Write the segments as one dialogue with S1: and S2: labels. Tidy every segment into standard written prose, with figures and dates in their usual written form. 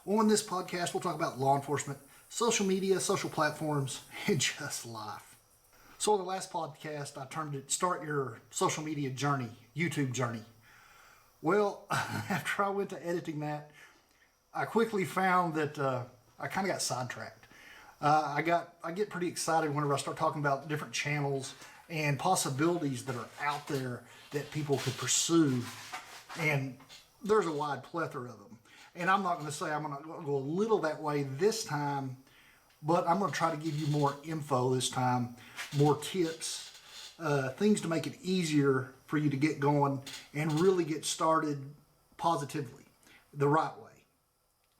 S1: On this podcast, we'll talk about law enforcement, social media, social platforms, and just life. So in the last podcast, I termed it Start Your Social Media Journey, YouTube Journey. Well, after I went to editing that, I quickly found that I kind of got sidetracked. I get pretty excited whenever I start talking about different channels and possibilities that are out there that people could pursue. And there's a wide plethora of them. And I'm not going to say I'm going to go a little that way this time, but I'm going to try to give you more info this time, more tips, things to make it easier for you to get going and really get started positively, the right way.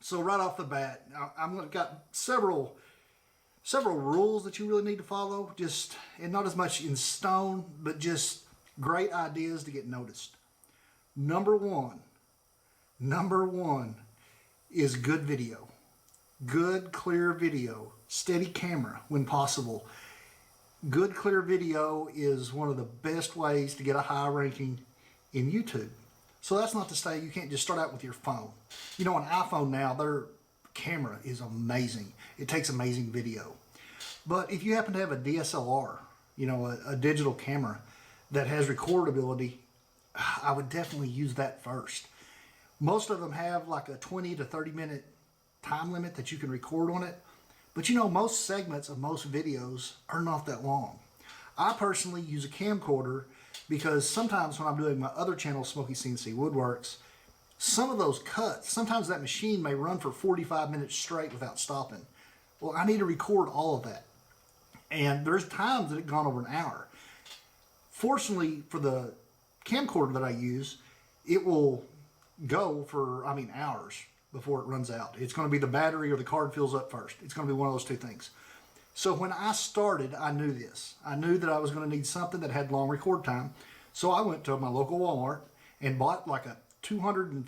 S1: So right off the bat, I've got several rules that you really need to follow, and not as much in stone, but just great ideas to get noticed. Number one is good video. Good, clear video. Steady camera when possible. Good, clear video is one of the best ways to get a high ranking in YouTube. So that's not to say you can't just start out with your phone. You know, an iPhone now, their camera is amazing. It takes amazing video. But if you happen to have a DSLR, you know, a digital camera that has recordability, I would definitely use that first. Most of them have like a 20 to 30 minute time limit that you can record on it. But you know, most segments of most videos are not that long. I personally use a camcorder because sometimes when I'm doing my other channel, Smokey CNC Woodworks, some of those cuts, sometimes that machine may run for 45 minutes straight without stopping. Well, I need to record all of that. And there's times that it's gone over an hour. Fortunately for the camcorder that I use, it will go for, hours before it runs out. It's going to be the battery or the card fills up first. It's going to be one of those two things. So when I started, I knew this. I knew that I was going to need something that had long record time. So I went to my local Walmart and bought like a $250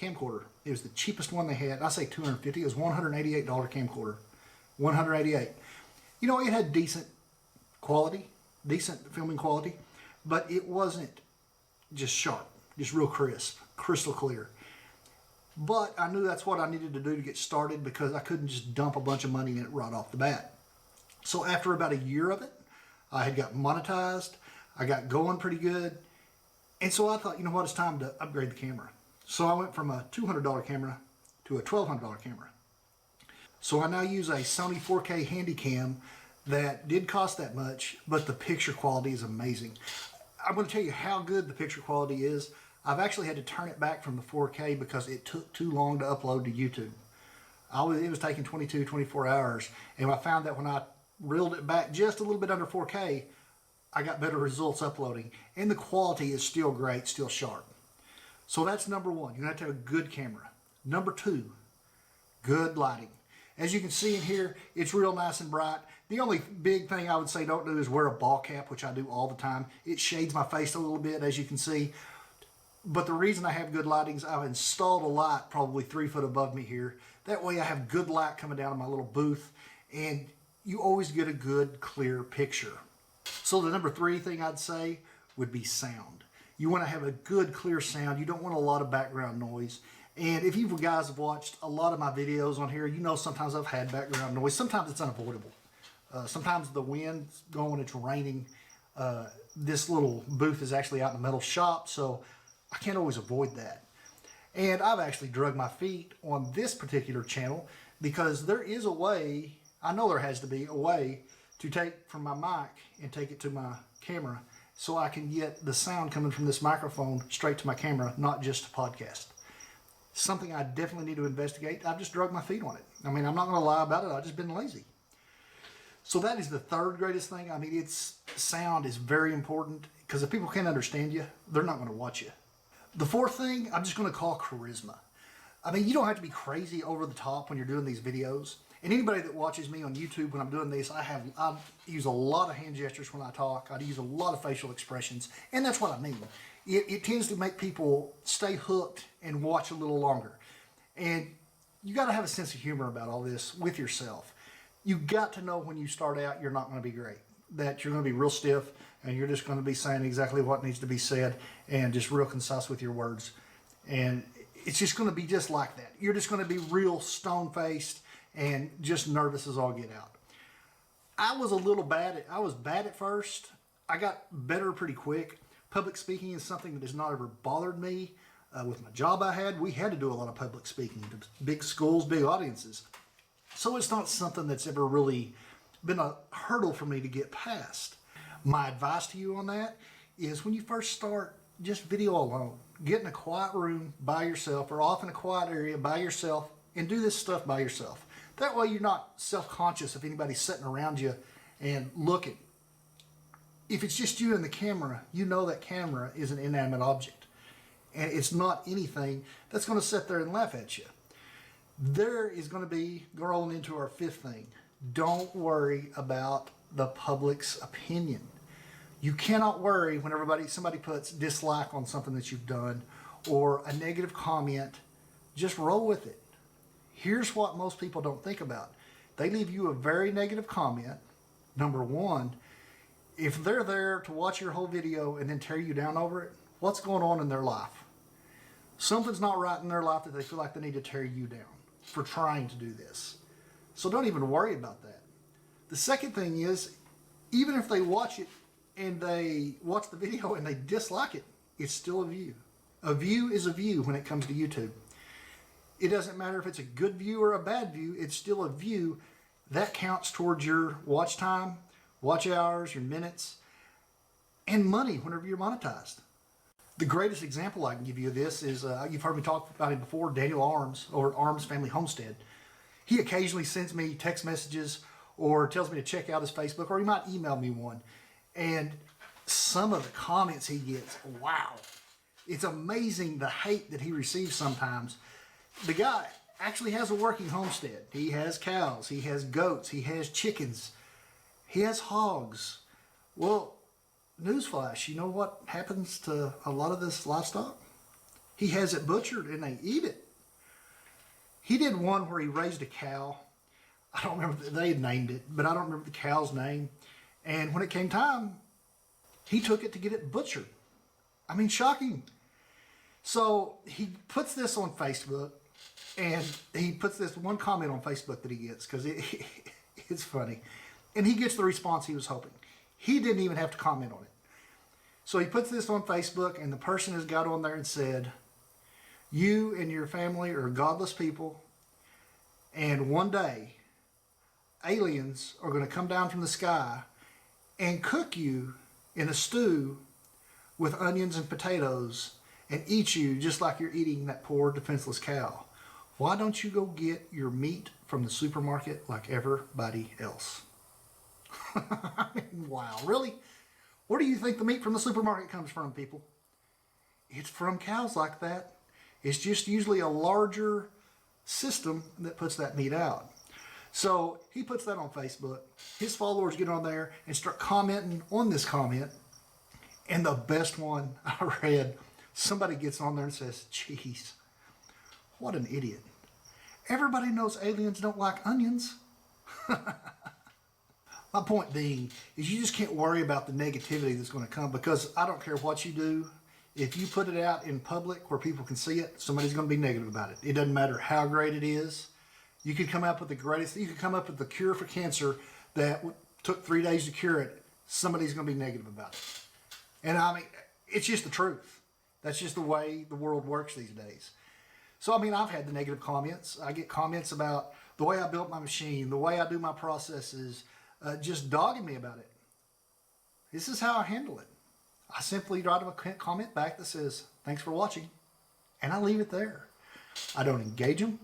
S1: camcorder. It was the cheapest one they had. I say $250. It was $188 camcorder. $188. You know, it had decent quality, decent filming quality, but it wasn't just sharp, just real crisp, crystal clear. But I knew that's what I needed to do to get started because I couldn't just dump a bunch of money in it right off the bat. So after about a year of it, I had got monetized. I got going pretty good. And so I thought, you know what, it's time to upgrade the camera. So I went from a $200 camera to a $1,200 camera. So I now use a Sony 4K Handycam that did cost that much, but the picture quality is amazing. I'm going to tell you how good the picture quality is. I've actually had to turn it back from the 4K because it took too long to upload to YouTube. It was taking 22, 24 hours, and I found that when I reeled it back just a little bit under 4K, I got better results uploading, and the quality is still great, still sharp. So that's number one. You're going to have to have a good camera. Number two, good lighting. As you can see in here, it's real nice and bright. The only big thing I would say don't do is wear a ball cap, which I do all the time. It shades my face a little bit, as you can see. But the reason I have good lighting is I've installed a light probably 3 foot above me here. That way I have good light coming down in my little booth, and you always get a good, clear picture. So the number 3 thing I'd say would be sound. You want to have a good, clear sound. You don't want a lot of background noise. And if you guys have watched a lot of my videos on here, you know sometimes I've had background noise. Sometimes it's unavoidable. Sometimes the wind's going, it's raining. This little booth is actually out in the metal shop, so I can't always avoid that. And I've actually drug my feet on this particular channel because there is a way, I know there has to be a way to take from my mic and take it to my camera so I can get the sound coming from this microphone straight to my camera, not just a podcast. Something I definitely need to investigate. I've just drugged my feet on it. I'm not going to lie about it. I've just been lazy. So that is the third greatest thing. Sound is very important because if people can't understand you, they're not going to watch you. The fourth thing, I'm just going to call charisma. You don't have to be crazy over the top when you're doing these videos. And anybody that watches me on YouTube when I'm doing this, I use a lot of hand gestures when I talk. I use a lot of facial expressions, and that's what I mean. It tends to make people stay hooked and watch a little longer. And you got to have a sense of humor about all this with yourself. You got to know when you start out, you're not going to be great. That you're going to be real stiff, and you're just going to be saying exactly what needs to be said, and just real concise with your words. And it's just going to be just like that. You're just going to be real stone-faced and just nervous as all get out. I was bad at first. I got better pretty quick. Public speaking is something that has not ever bothered me. With my job I had, we had to do a lot of public speaking to big schools, big audiences. So it's not something that's ever really been a hurdle for me to get past. My advice to you on that is when you first start, just video alone. Get in a quiet room by yourself or off in a quiet area by yourself and do this stuff by yourself. That way you're not self-conscious if anybody's sitting around you and looking. If it's just you and the camera, you know that camera is an inanimate object. And it's not anything that's going to sit there and laugh at you. There is going to be rolling into our fifth thing. Don't worry about the public's opinion. You cannot worry when somebody puts dislike on something that you've done or a negative comment. Just roll with it. Here's what most people don't think about. They leave you a very negative comment. Number one, if they're there to watch your whole video and then tear you down over it, what's going on in their life? Something's not right in their life that they feel like they need to tear you down for trying to do this. So don't even worry about that. The second thing is, even if they watch it and they watch the video and they dislike it, it's still a view. A view is a view when it comes to YouTube. It doesn't matter if it's a good view or a bad view, it's still a view. That counts towards your watch time, watch hours, your minutes, and money whenever you're monetized. The greatest example I can give you of this is, you've heard me talk about him before, Daniel Arms, or Arms Family Homestead. He occasionally sends me text messages or tells me to check out his Facebook, or he might email me one. And some of the comments he gets, wow. It's amazing the hate that he receives sometimes. The guy actually has a working homestead. He has cows, he has goats, he has chickens, he has hogs. Well, newsflash, you know what happens to a lot of this livestock? He has it butchered and they eat it. He did one where he raised a cow. I don't remember, they had named it, but I don't remember the cow's name. And when it came time, he took it to get it butchered. I mean, shocking. So he puts this on Facebook, and he puts this one comment on Facebook that he gets, because it's funny. And he gets the response he was hoping. He didn't even have to comment on it. So he puts this on Facebook, and the person has got on there and said, "You and your family are godless people, and one day aliens are going to come down from the sky and cook you in a stew with onions and potatoes and eat you just like you're eating that poor defenseless cow. Why don't you go get your meat from the supermarket like everybody else?" I mean, wow, really? Where do you think the meat from the supermarket comes from, people? It's from cows like that. It's just usually a larger system that puts that meat out. So he puts that on Facebook. His followers get on there and start commenting on this comment. And the best one I read, somebody gets on there and says, "Geez, what an idiot. Everybody knows aliens don't like onions." My point being is you just can't worry about the negativity that's going to come, because I don't care what you do. If you put it out in public where people can see it, somebody's going to be negative about it. It doesn't matter how great it is. You could come up with the cure for cancer that took 3 days to cure it. Somebody's going to be negative about it. And I mean, it's just the truth. That's just the way the world works these days. So, I mean, I've had the negative comments. I get comments about the way I built my machine, the way I do my processes, just dogging me about it. This is how I handle it. I simply write them a comment back that says, "Thanks for watching," and I leave it there. I don't engage them.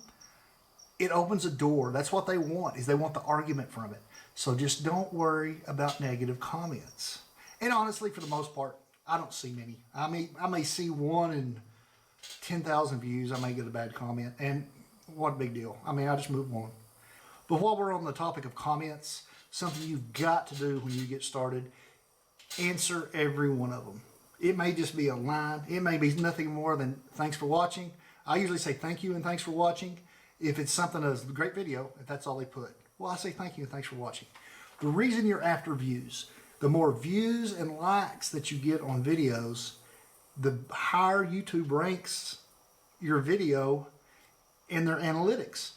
S1: It opens a door. That's what they want, is they want the argument from it. So just don't worry about negative comments. And honestly, for the most part, I don't see many. I may see one in 10,000 views. I may get a bad comment, and what a big deal. I mean, I just move on. But while we're on the topic of comments, something you've got to do when you get started, answer every one of them. It may just be a line. It may be nothing more than "Thanks for watching." I usually say thank you and thanks for watching. If it's something that's a great video, if that's all they put, well, I say thank you and thanks for watching. The reason you're after views, the more views and likes that you get on videos, the higher YouTube ranks your video in their analytics.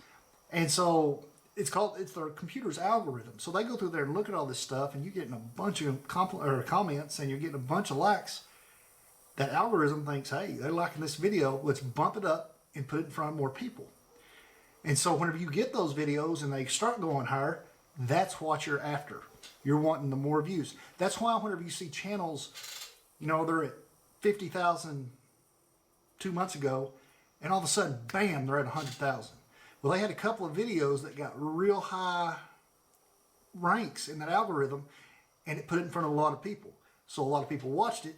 S1: And so it's their computer's algorithm. So they go through there and look at all this stuff, and you're getting a bunch of comments, and you're getting a bunch of likes. That algorithm thinks, hey, they're liking this video, let's bump it up and put it in front of more people. And so whenever you get those videos and they start going higher, that's what you're after. You're wanting the more views. That's why whenever you see channels, you know, they're at 50,000 2 months ago, and all of a sudden, bam, they're at 100,000. Well, they had a couple of videos that got real high ranks in that algorithm, and it put it in front of a lot of people. So a lot of people watched it,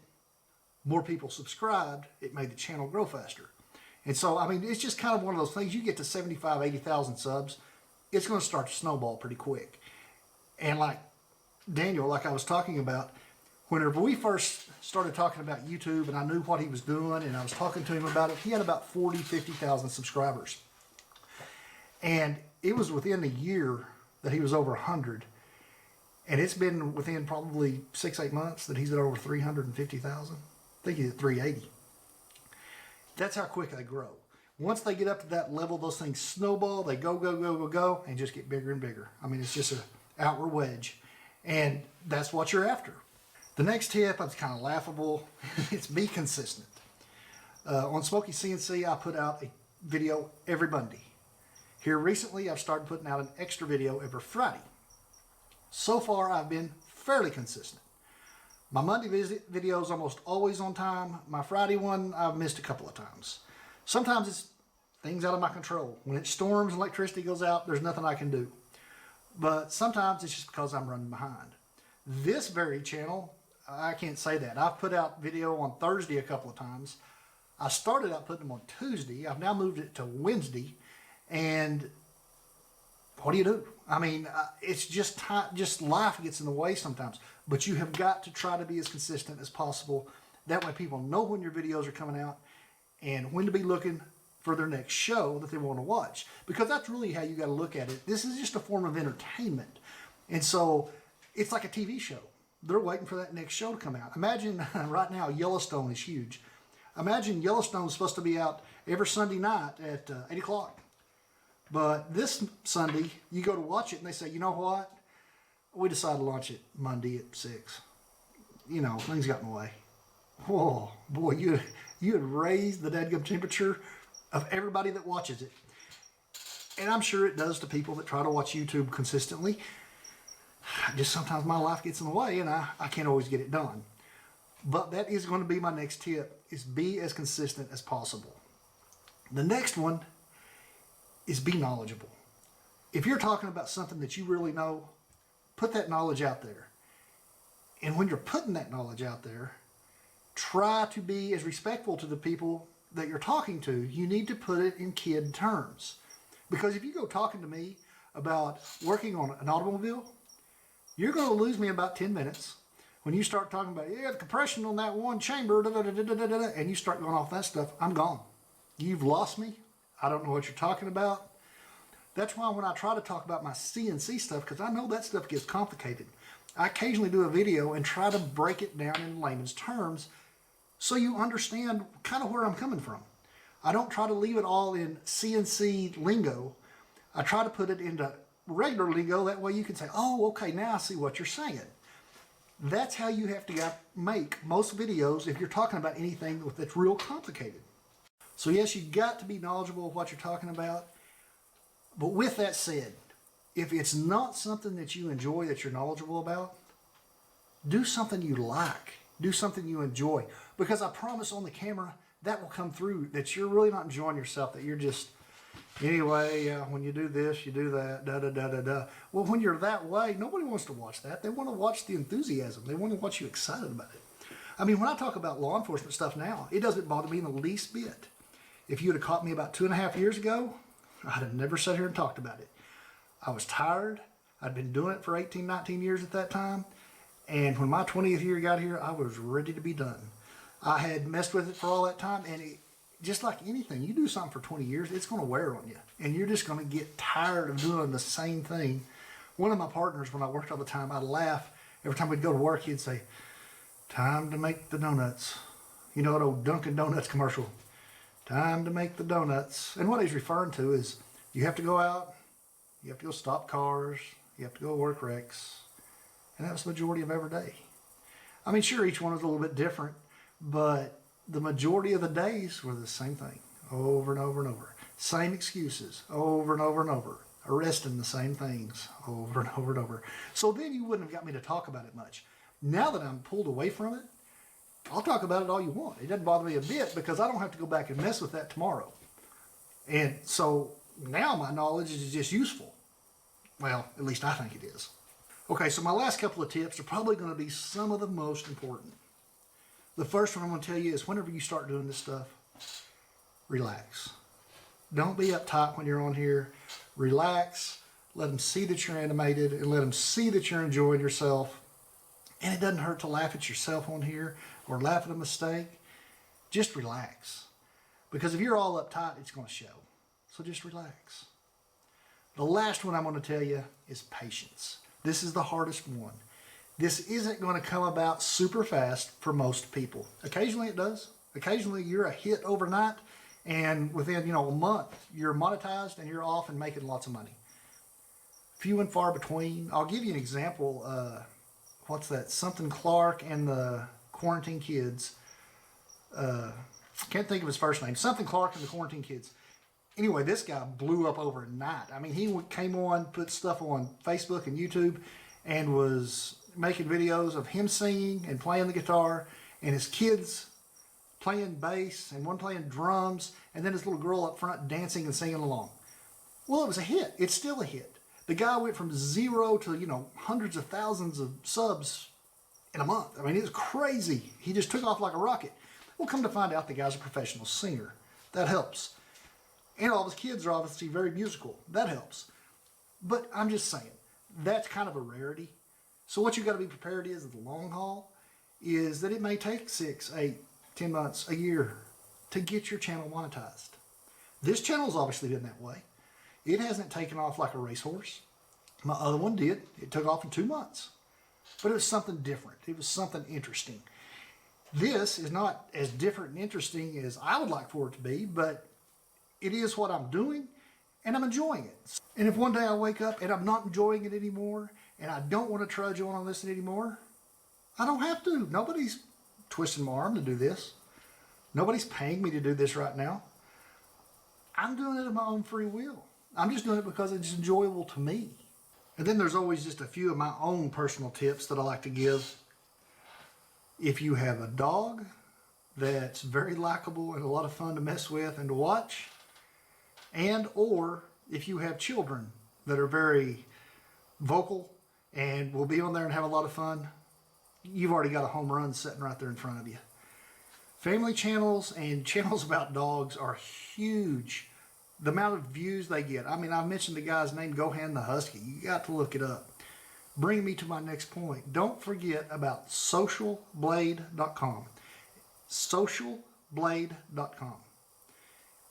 S1: more people subscribed, it made the channel grow faster. And so, I mean, it's just kind of one of those things. You get to 75, 80,000 subs, it's going to start to snowball pretty quick. And like Daniel, like I was talking about, whenever we first started talking about YouTube and I knew what he was doing and I was talking to him about it, he had about 40, 50,000 subscribers. And it was within a year that he was over 100. And it's been within probably 6, 8 months that he's at over 350,000. I think he's at 380. That's how quick they grow. Once they get up to that level, those things snowball, they go, go, go, go, go, and just get bigger and bigger. I mean, it's just an outward wedge. And that's what you're after. The next tip is kind of laughable. It's be consistent. On Smokey CNC, I put out a video every Monday. Here recently, I've started putting out an extra video every Friday. So far, I've been fairly consistent. My Monday video is almost always on time. My Friday one, I've missed a couple of times. Sometimes it's things out of my control. When it storms and electricity goes out, there's nothing I can do. But sometimes it's just because I'm running behind. This very channel, I can't say that. I've put out video on Thursday a couple of times. I started out putting them on Tuesday. I've now moved it to Wednesday. And what do? I mean, it's just time, just life gets in the way sometimes. But you have got to try to be as consistent as possible. That way people know when your videos are coming out and when to be looking for their next show that they want to watch. Because that's really how you got to look at it. This is just a form of entertainment. And so it's like a TV show. They're waiting for that next show to come out. Imagine right now Yellowstone is huge. Imagine Yellowstone is supposed to be out every Sunday night at 8 o'clock. But this Sunday, you go to watch it and they say, you know what? We decided to launch it Monday at 6. You know, things got in the way. Whoa, boy, you had raised the dadgum temperature of everybody that watches it. And I'm sure it does to people that try to watch YouTube consistently. Just sometimes my life gets in the way and I can't always get it done. But that is going to be my next tip, is be as consistent as possible. The next one is be knowledgeable. If you're talking about something that you really know, put that knowledge out there. And when you're putting that knowledge out there, try to be as respectful to the people that you're talking to. You need to put it in kid terms. Because if you go talking to me about working on an automobile, you're going to lose me in about 10 minutes. When you start talking about, yeah, the compression on that one chamber, and you start going off that stuff, I'm gone. You've lost me. I don't know what you're talking about. That's why when I try to talk about my CNC stuff, because I know that stuff gets complicated, I occasionally do a video and try to break it down in layman's terms so you understand kind of where I'm coming from. I don't try to leave it all in CNC lingo. I try to put it into regular lingo. That way you can say, oh, okay, now I see what you're saying. That's how you have to make most videos if you're talking about anything that's real complicated. So yes, you've got to be knowledgeable of what you're talking about. But with that said, if it's not something that you enjoy, that you're knowledgeable about, do something you like. Do something you enjoy. Because I promise on the camera, that will come through, that you're really not enjoying yourself, that you're just, anyway, when you do this, you do that, da-da-da-da-da. Well, when you're that way, nobody wants to watch that. They want to watch the enthusiasm. They want to watch you excited about it. I mean, when I talk about law enforcement stuff now, it doesn't bother me in the least bit. If you would have caught me about 2.5 years ago, I'd have never sat here and talked about it. I was tired. I'd been doing it for 18, 19 years at that time. And when my 20th year got here, I was ready to be done. I had messed with it for all that time. And just like anything, you do something for 20 years, it's going to wear on you. And you're just going to get tired of doing the same thing. One of my partners, when I worked all the time, I'd laugh. Every time we'd go to work, he'd say, time to make the donuts. You know that old Dunkin' Donuts commercial. Time to make the donuts. And what he's referring to is you have to go out, you have to go stop cars, you have to go work wrecks. And that was the majority of every day. I mean, sure, each one was a little bit different, but the majority of the days were the same thing over and over and over. Same excuses over and over and over. Arresting the same things over and over and over. So then you wouldn't have got me to talk about it much. Now that I'm pulled away from it, I'll talk about it all you want. It doesn't bother me a bit because I don't have to go back and mess with that tomorrow. And so now my knowledge is just useful. Well, at least I think it is. Okay, so my last couple of tips are probably going to be some of the most important. The first one I'm going to tell you is whenever you start doing this stuff, relax. Don't be uptight when you're on here. Relax. Let them see that you're animated and let them see that you're enjoying yourself. And it doesn't hurt to laugh at yourself on here or laugh at a mistake. Just relax. Because if you're all uptight, it's going to show. So just relax. The last one I'm going to tell you is patience. This is the hardest one. This isn't going to come about super fast for most people. Occasionally it does. Occasionally you're a hit overnight and within, a month you're monetized and you're off and making lots of money. Few and far between. I'll give you an example. What's that? Something Clark and the Quarantine Kids. Can't think of his first name. Something Clark and the Quarantine Kids. Anyway, this guy blew up overnight. I mean, he came on, put stuff on Facebook and YouTube, and was making videos of him singing and playing the guitar, and his kids playing bass, and one playing drums, and then his little girl up front dancing and singing along. Well, it was a hit. It's still a hit. The guy went from 0 to, hundreds of thousands of subs in a month. I mean, it was crazy. He just took off like a rocket. Well, come to find out the guy's a professional singer. That helps. And all of his kids are obviously very musical. That helps. But I'm just saying, that's kind of a rarity. So what you got to be prepared is the long haul is that it may take 6, 8, 10 months, a year to get your channel monetized. This channel's obviously been that way. It hasn't taken off like a racehorse. My other one did. It took off in 2 months. But it was something different. It was something interesting. This is not as different and interesting as I would like for it to be, but it is what I'm doing, and I'm enjoying it. And if one day I wake up and I'm not enjoying it anymore, and I don't want to trudge on and listen anymore, I don't have to. Nobody's twisting my arm to do this. Nobody's paying me to do this right now. I'm doing it of my own free will. I'm just doing it because it's enjoyable to me. And then there's always just a few of my own personal tips that I like to give. If you have a dog that's very likable and a lot of fun to mess with and to watch, and or if you have children that are very vocal and will be on there and have a lot of fun, you've already got a home run sitting right there in front of you. Family channels and channels about dogs are huge. The amount of views they get. I mean, I mentioned the guy's name, Gohan the Husky. You got to look it up. Bring me to my next point. Don't forget about socialblade.com. Socialblade.com.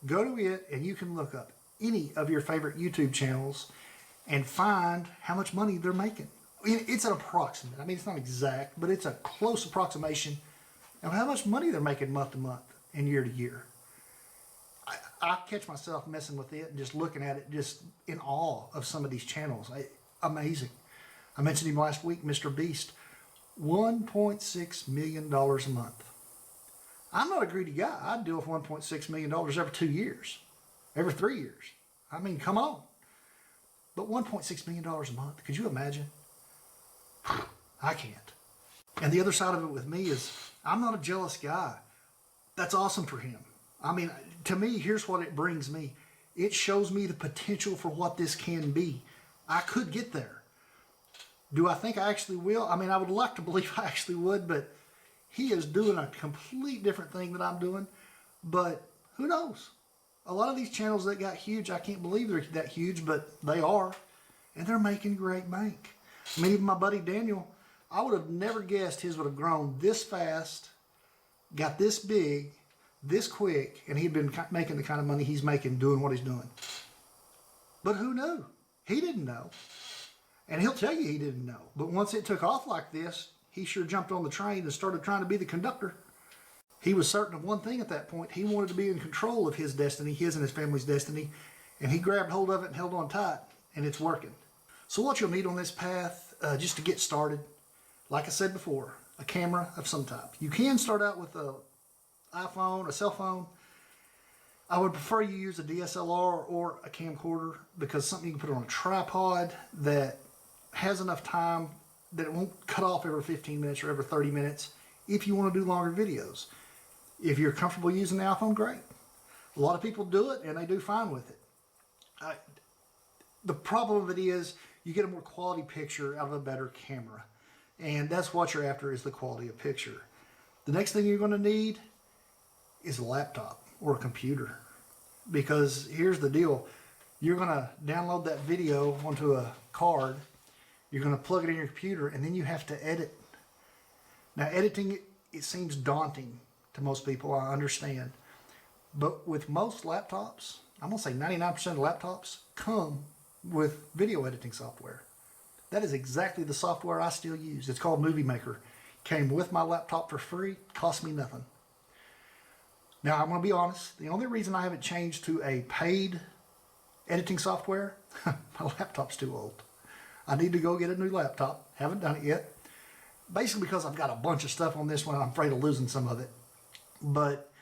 S1: Go to it and you can look up any of your favorite YouTube channels and find how much money they're making. It's an approximate. I mean, it's not exact, but it's a close approximation of how much money they're making month to month and year to year. I catch myself messing with it and just looking at it just in awe of some of these channels. Amazing. I mentioned him last week, Mr. Beast. $1.6 million a month. I'm not a greedy guy. I'd deal with $1.6 million every 2 years, every 3 years. I mean, come on. But $1.6 million a month, could you imagine? I can't. And the other side of it with me is I'm not a jealous guy. That's awesome for him. I mean, to me, here's what it brings me. It shows me the potential for what this can be. I could get there. Do I think I actually will? I mean, I would like to believe I actually would, but he is doing a complete different thing that I'm doing. But who knows? A lot of these channels that got huge, I can't believe they're that huge, but they are. And they're making great bank. I mean, even my buddy Daniel, I would have never guessed his would have grown this fast, got this big, this quick, and he'd been making the kind of money he's making doing what he's doing. But who knew? He didn't know. And he'll tell you he didn't know. But once it took off like this, he sure jumped on the train and started trying to be the conductor. He was certain of one thing at that point. He wanted to be in control of his destiny, his and his family's destiny, and he grabbed hold of it and held on tight, and it's working. So what you'll need on this path, just to get started, like I said before, a camera of some type. You can start out with an iPhone, a cell phone. I would prefer you use a DSLR or a camcorder, because something you can put on a tripod that has enough time that it won't cut off every 15 minutes or every 30 minutes if you want to do longer videos. If you're comfortable using the iPhone, great. A lot of people do it and they do fine with it. The problem of it is you get a more quality picture out of a better camera. And that's what you're after, is the quality of picture. The next thing you're going to need is a laptop or a computer. Because here's the deal. You're going to download that video onto a card. You're going to plug it in your computer, and then you have to edit. Now, editing, it seems daunting to most people, I understand. But with most laptops, I'm going to say 99% of laptops come with video editing software. That is exactly the software I still use. It's called Movie Maker. Came with my laptop for free, cost me nothing. Now, I'm going to be honest. The only reason I haven't changed to a paid editing software, my laptop's too old. I need to go get a new laptop. Haven't done it yet. Basically because I've got a bunch of stuff on this one. I'm afraid of losing some of it. But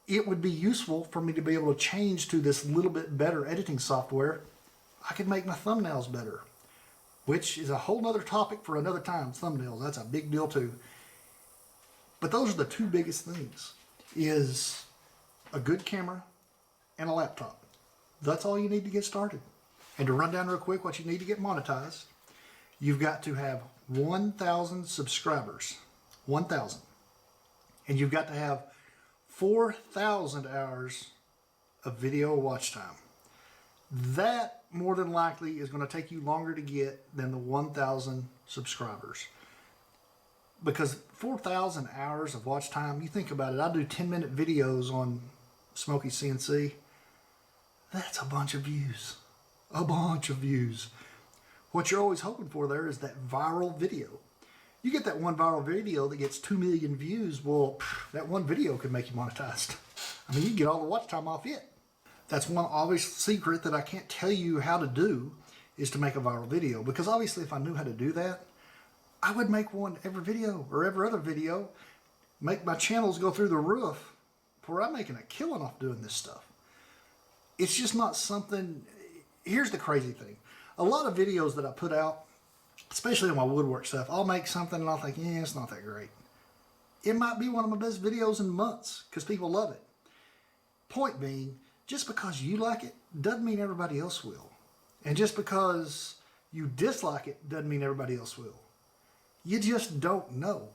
S1: it would be useful for me to be able to change to this little bit better editing software. I could make my thumbnails better, which is a whole nother topic for another time. Thumbnails, that's a big deal too. But those are the two biggest things, is a good camera and a laptop. That's all you need to get started. And to run down real quick what you need to get monetized, you've got to have 1,000 subscribers. 1,000. And you've got to have 4,000 hours of video watch time. That more than likely is going to take you longer to get than the 1,000 subscribers. Because 4,000 hours of watch time, you think about it, I do 10-minute videos on Smokey CNC. That's a bunch of views. A bunch of views. What you're always hoping for there is that viral video. You get that one viral video that gets 2 million views, well, that one video could make you monetized. I mean, you get all the watch time off it. That's one obvious secret that I can't tell you how to do, is to make a viral video. Because obviously if I knew how to do that, I would make one every video or every other video, make my channels go through the roof, where I'm making a killing off doing this stuff. It's just not something. Here's the crazy thing. A lot of videos that I put out, especially on my woodwork stuff, I'll make something and I'll think, yeah, it's not that great. It might be one of my best videos in months because people love it. Point being, just because you like it doesn't mean everybody else will. And just because you dislike it doesn't mean everybody else will. You just don't know.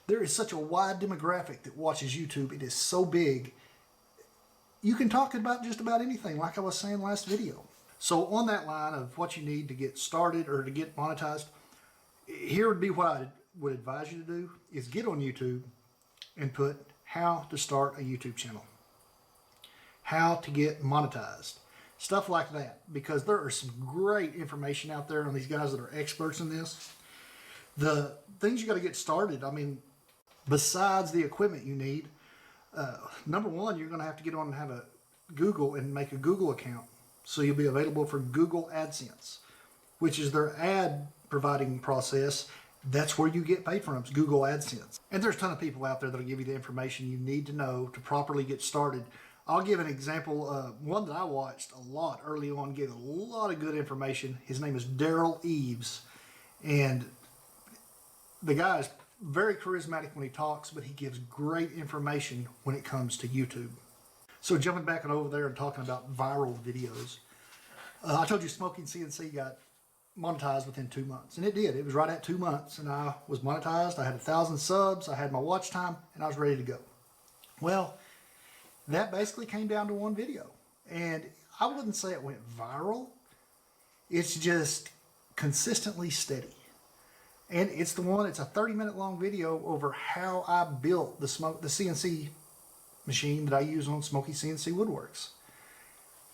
S1: There is such a wide demographic that watches YouTube. It is so big. You can talk about just about anything, like I was saying last video. So on that line of what you need to get started or to get monetized, here would be what I would advise you to do, is get on YouTube and put how to start a YouTube channel. How to get monetized. Stuff like that. Because there are some great information out there on these guys that are experts in this. The things you got to get started, I mean, besides the equipment you need, number one, you're going to have to get on and have a Google and make a Google account. So you'll be available for Google AdSense, which is their ad providing process. That's where you get paid from, it's Google AdSense. And there's a ton of people out there that'll give you the information you need to know to properly get started. I'll give an example. One that I watched a lot early on, gave a lot of good information. His name is Daryl Eves. And the guy is very charismatic when he talks, but he gives great information when it comes to YouTube. So jumping back and over there and talking about viral videos, I told you Smoking CNC got monetized within 2 months, and it did. It was right at 2 months, and I was monetized. I had 1,000 subs, I had my watch time, and I was ready to go. Well, that basically came down to one video, and I wouldn't say it went viral. It's just consistently steady. And it's the one, it's a 30-minute long video over how I built the CNC machine that I use on Smokey CNC Woodworks.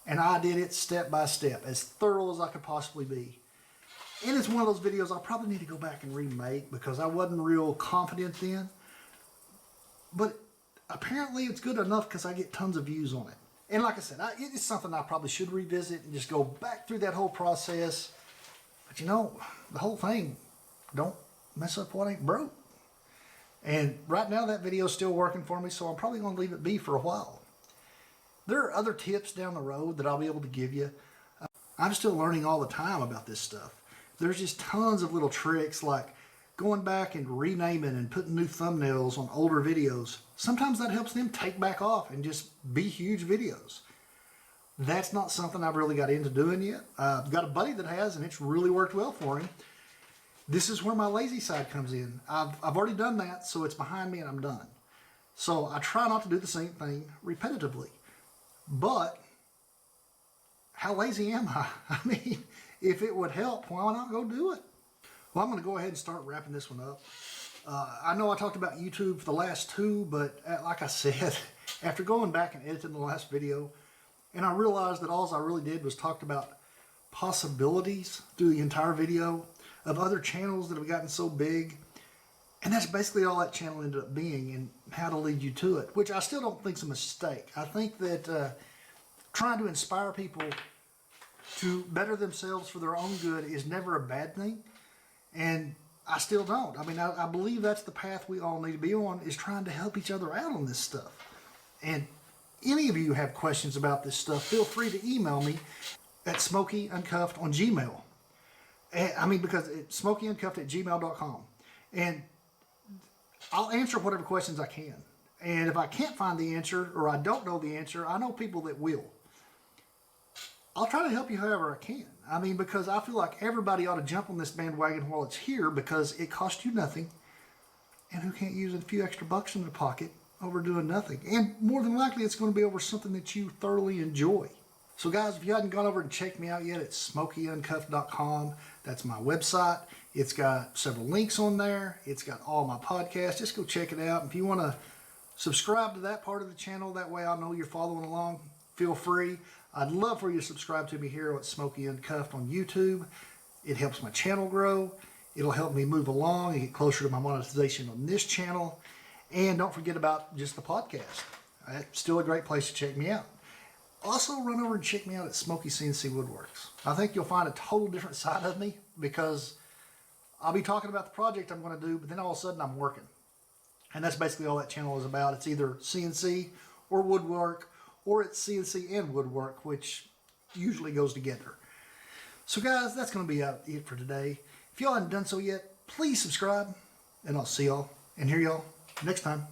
S1: And I did it step by step, as thorough as I could possibly be. And it's one of those videos I'll probably need to go back and remake because I wasn't real confident then. But apparently it's good enough because I get tons of views on it. And like I said, it's something I probably should revisit and just go back through that whole process. But you know, the whole thing, don't mess up what ain't broke. And right now that video is still working for me, so I'm probably going to leave it be for a while. There are other tips down the road that I'll be able to give you. I'm still learning all the time about this stuff. There's just tons of little tricks like going back and renaming and putting new thumbnails on older videos. Sometimes that helps them take back off and just be huge videos. That's not something I've really got into doing yet. I've got a buddy that has, and it's really worked well for him. This is where my lazy side comes in. I've already done that, so it's behind me and I'm done. So I try not to do the same thing repetitively. But how lazy am I? I mean, if it would help, why not go do it? Well, I'm going to go ahead and start wrapping this one up. I know I talked about YouTube for the last two, but like I said, after going back and editing the last video, and I realized that all I really did was talked about possibilities through the entire video of other channels that have gotten so big. And that's basically all that channel ended up being and how to lead you to it, which I still don't think is a mistake. I think that trying to inspire people to better themselves for their own good is never a bad thing. And I still don't. I mean, I believe that's the path we all need to be on, is trying to help each other out on this stuff. And any of you have questions about this stuff, feel free to email me at Smokey Uncuffed on Gmail. I mean, because it's smokeyuncuffed@gmail.com. And I'll answer whatever questions I can. And if I can't find the answer or I don't know the answer, I know people that will. I'll try to help you however I can. I mean, because I feel like everybody ought to jump on this bandwagon while it's here, because it costs you nothing. And who can't use a few extra bucks in their pocket over doing nothing? And more than likely, it's going to be over something that you thoroughly enjoy. So guys, if you hadn't gone over and checked me out yet, it's smokeyuncuffed.com. That's my website. It's got several links on there. It's got all my podcasts. Just go check it out. If you want to subscribe to that part of the channel, that way I know you're following along, feel free. I'd love for you to subscribe to me here at Smokey Uncuffed on YouTube. It helps my channel grow. It'll help me move along and get closer to my monetization on this channel. And don't forget about just the podcast. It's still a great place to check me out. Also, run over and check me out at Smokey CNC Woodworks. I think you'll find a total different side of me, because I'll be talking about the project I'm going to do, but then all of a sudden I'm working. And that's basically all that channel is about. It's either CNC or woodwork, or it's CNC and woodwork, which usually goes together. So guys, that's going to be it for today. If y'all haven't done so yet, please subscribe, and I'll see y'all and hear y'all next time.